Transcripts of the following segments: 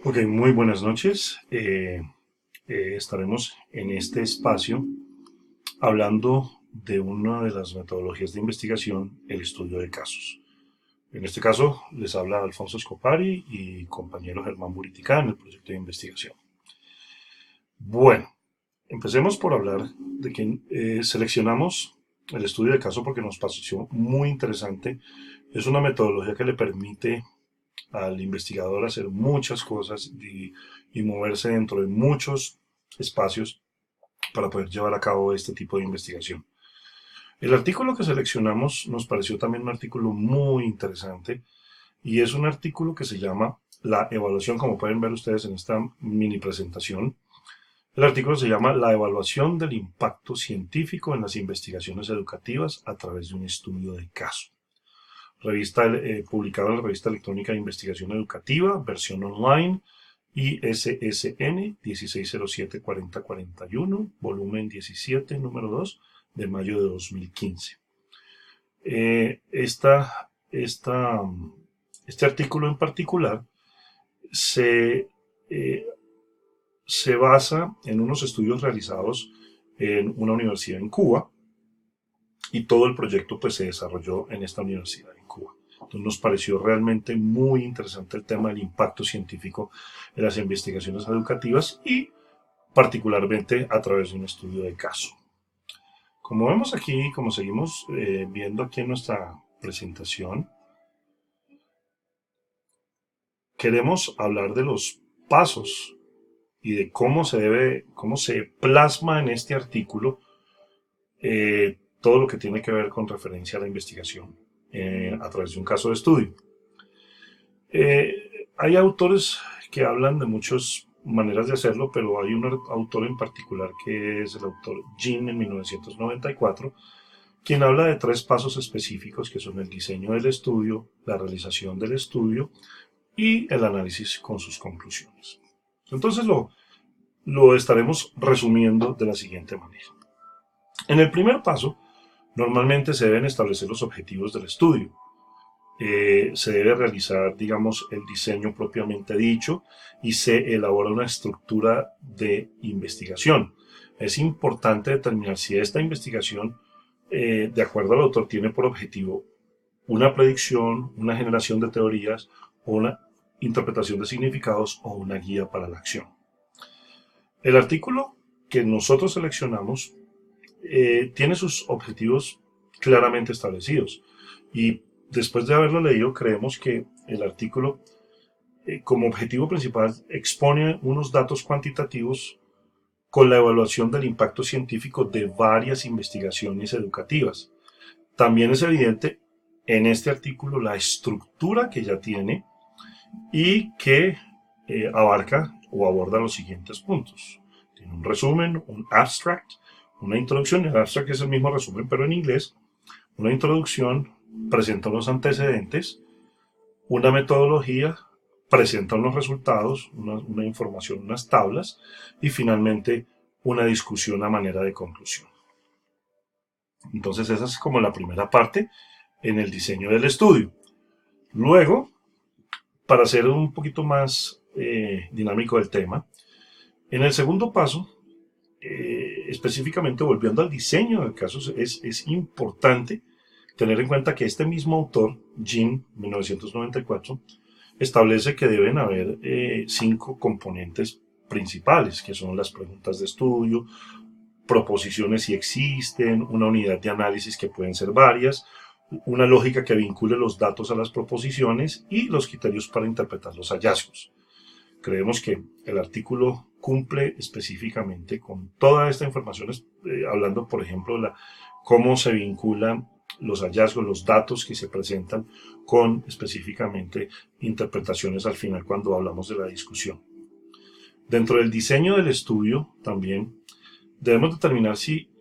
Ok, muy buenas noches. Estaremos en este espacio hablando de una de las metodologías de investigación, el estudio de casos. En este caso, les habla Alfonso Scopari y compañero Germán Buriticá en el proyecto de investigación. Bueno, empecemos por hablar de que seleccionamos el estudio de caso porque nos pareció muy interesante. Es una metodología que le permite al investigador hacer muchas cosas y moverse dentro de muchos espacios para poder llevar a cabo este tipo de investigación. El artículo que seleccionamos nos pareció también un artículo muy interesante y es un artículo que se llama La evaluación, como pueden ver ustedes en esta mini presentación. El artículo se llama La evaluación del impacto científico en las investigaciones educativas a través de un estudio de caso. Publicado en la revista electrónica de investigación educativa, versión online, ISSN 1607-4041, volumen 17, número 2, de mayo de 2015. Este artículo en particular se, eh, se basa en unos estudios realizados en una universidad en Cuba, y todo el proyecto pues se desarrolló en esta universidad en Cuba. Entonces nos pareció realmente muy interesante el tema del impacto científico en las investigaciones educativas y particularmente a través de un estudio de caso. Como vemos aquí, como seguimos viendo aquí en nuestra presentación, queremos hablar de los pasos y de cómo se plasma en este artículo todo lo que tiene que ver con referencia a la investigación a través de un caso de estudio. Hay autores que hablan de muchas maneras de hacerlo, pero hay un autor en particular que es el autor Jin en 1994, quien habla de tres pasos específicos que son el diseño del estudio, la realización del estudio y el análisis con sus conclusiones. Entonces lo estaremos resumiendo de la siguiente manera. En el primer paso, normalmente se deben establecer los objetivos del estudio. Se debe realizar, digamos, el diseño propiamente dicho y se elabora una estructura de investigación. Es importante determinar si esta investigación, de acuerdo al autor, tiene por objetivo una predicción, una generación de teorías o una interpretación de significados o una guía para la acción. El artículo que nosotros seleccionamos tiene sus objetivos claramente establecidos y después de haberlo leído creemos que el artículo como objetivo principal expone unos datos cuantitativos con la evaluación del impacto científico de varias investigaciones educativas. También es evidente en este artículo la estructura que ya tiene y que abarca o aborda los siguientes puntos. Tiene un resumen, un abstract, una introducción. El abstract es el mismo resumen, pero en inglés. Una introducción, presenta los antecedentes, una metodología, presenta los resultados, una información, unas tablas, y finalmente una discusión a manera de conclusión. Entonces esa es como la primera parte en el diseño del estudio. Luego, para hacer un poquito más dinámico el tema, en el segundo paso, específicamente volviendo al diseño del caso, es importante tener en cuenta que este mismo autor, Jin, 1994, establece que deben haber 5 componentes principales, que son las preguntas de estudio, proposiciones si existen, una unidad de análisis que pueden ser varias, una lógica que vincule los datos a las proposiciones y los criterios para interpretar los hallazgos. Creemos que el artículo cumple específicamente con toda esta información, hablando, por ejemplo, de cómo se vinculan los hallazgos, los datos que se presentan con específicamente interpretaciones al final cuando hablamos de la discusión. Dentro del diseño del estudio también debemos determinar si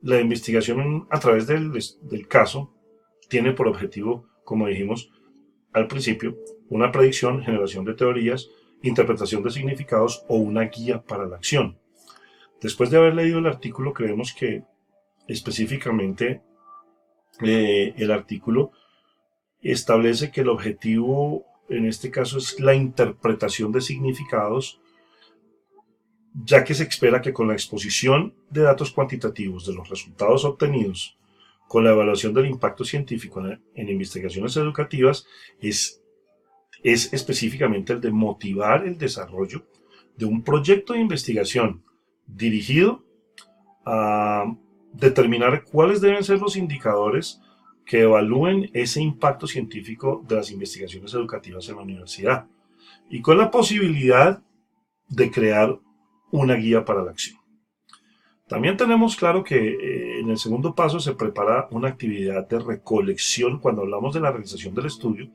la investigación a través del caso tiene por objetivo, como dijimos al principio, una predicción, generación de teorías, interpretación de significados o una guía para la acción. Después de haber leído el artículo, creemos que específicamente el artículo establece que el objetivo en este caso es la interpretación de significados, ya que se espera que con la exposición de datos cuantitativos de los resultados obtenidos, con la evaluación del impacto científico en investigaciones educativas, es específicamente el de motivar el desarrollo de un proyecto de investigación dirigido a determinar cuáles deben ser los indicadores que evalúen ese impacto científico de las investigaciones educativas en la universidad y con la posibilidad de crear una guía para la acción. También tenemos claro que en el segundo paso se prepara una actividad de recolección. Cuando hablamos de la realización del estudio,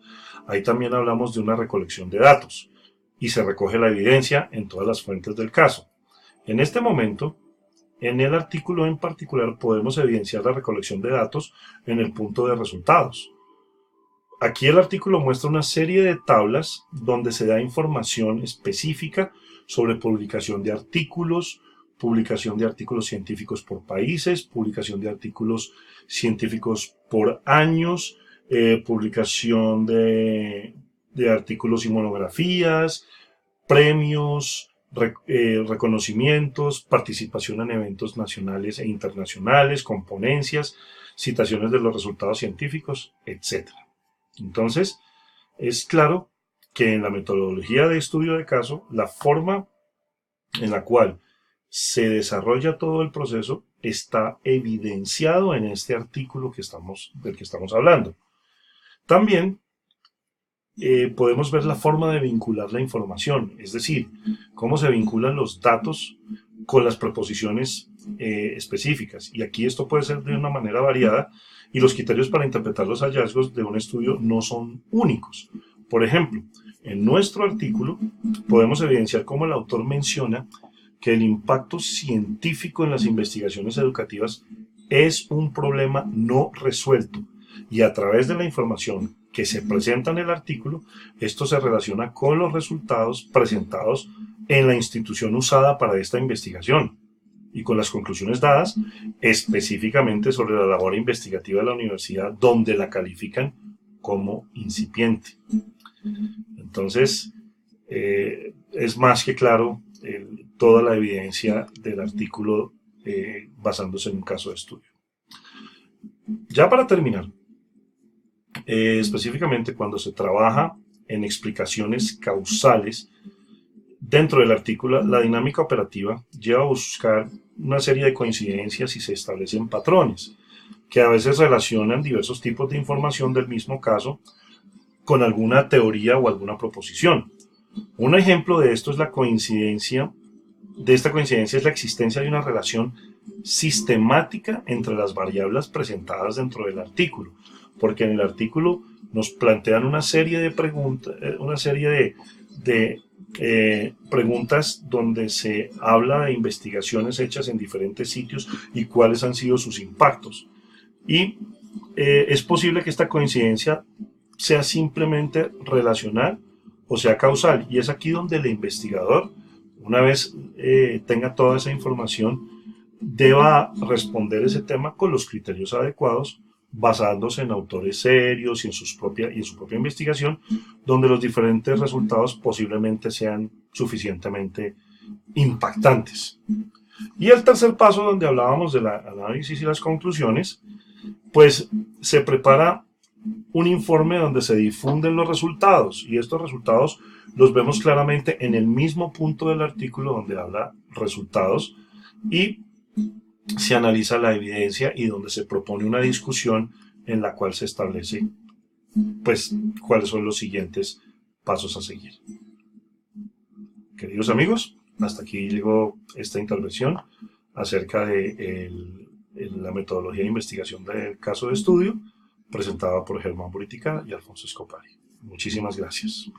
ahí también hablamos de una recolección de datos y se recoge la evidencia en todas las fuentes del caso. En este momento, en el artículo en particular podemos evidenciar la recolección de datos en el punto de resultados. Aquí el artículo muestra una serie de tablas donde se da información específica sobre publicación de artículos científicos por países, publicación de artículos científicos por años, publicación de artículos y monografías, premios, reconocimientos, participación en eventos nacionales e internacionales, con ponencias, citaciones de los resultados científicos, etc. Entonces, es claro que en la metodología de estudio de caso, la forma en la cual se desarrolla todo el proceso está evidenciado en este artículo del que estamos hablando. También podemos ver la forma de vincular la información, es decir, cómo se vinculan los datos con las proposiciones específicas. Y aquí esto puede ser de una manera variada y los criterios para interpretar los hallazgos de un estudio no son únicos. Por ejemplo, en nuestro artículo podemos evidenciar cómo el autor menciona que el impacto científico en las investigaciones educativas es un problema no resuelto y a través de la información que se presenta en el artículo, esto se relaciona con los resultados presentados en la institución usada para esta investigación y con las conclusiones dadas específicamente sobre la labor investigativa de la universidad, donde la califican como incipiente. Entonces, es más que claro toda la evidencia del artículo basándose en un caso de estudio. Ya para terminar, específicamente cuando se trabaja en explicaciones causales, dentro del artículo, la dinámica operativa lleva a buscar una serie de coincidencias y se establecen patrones que a veces relacionan diversos tipos de información del mismo caso con alguna teoría o alguna proposición. Un ejemplo de esto es esta coincidencia es la existencia de una relación sistemática entre las variables presentadas dentro del artículo, porque en el artículo nos plantean una serie de preguntas, preguntas donde se habla de investigaciones hechas en diferentes sitios y cuáles han sido sus impactos. Y es posible que esta coincidencia sea simplemente relacional o sea causal. Y es aquí donde el investigador, una vez tenga toda esa información, deba responder ese tema con los criterios adecuados, basándose en autores serios y en su propia investigación, donde los diferentes resultados posiblemente sean suficientemente impactantes. Y el tercer paso, donde hablábamos del análisis y las conclusiones, pues se prepara un informe donde se difunden los resultados, y estos resultados los vemos claramente en el mismo punto del artículo donde habla resultados, y se analiza la evidencia y donde se propone una discusión en la cual se establece pues cuáles son los siguientes pasos a seguir. Queridos amigos, hasta aquí llegó esta intervención acerca de la metodología de investigación del caso de estudio presentada por Germán Buritica y Alfonso Escopari. Muchísimas gracias.